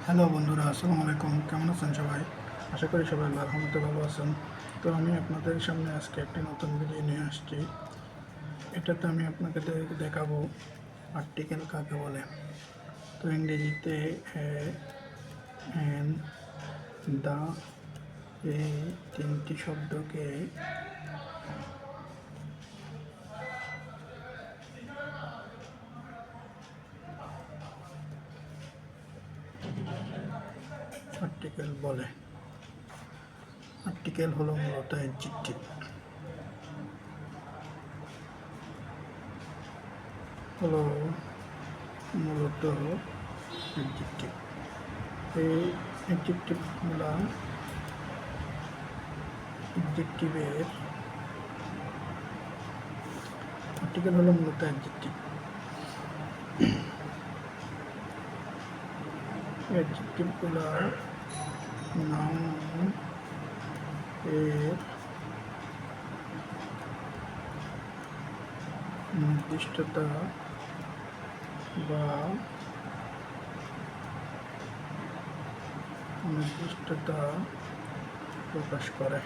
Hello বন্ধুরা, আসসালামু আলাইকুম। কেমন আছেন সবাই? আশা করি সবাই আল্লাহর রহমতে ভালো আছেন। তো আমি আপনাদের সামনে আজকে একটি নতুন ভিডিও নিয়ে আসছি। এটাতে আমি আপনাকে দেখাবো আর্টিকেল কাকে বলে। তো ইংরেজিতে অ্যান, দা, এই তিনটি শব্দকে আর্টিকেল বলে। আর্টিকেল হলো মূলত অ্যাডজেক্টিভ। হলো মূলত অ্যাডজেক্টিভ। এই অ্যাডজেক্টিভগুলা অ্যাডজেক্টিভের আর্টিকেল হলো মূলত অ্যাডজেক্টিভ। অ্যাডজেক্টিভগুলা নাউন এর নির্দিষ্টতা বা অনির্দিষ্টতা প্রকাশ করে।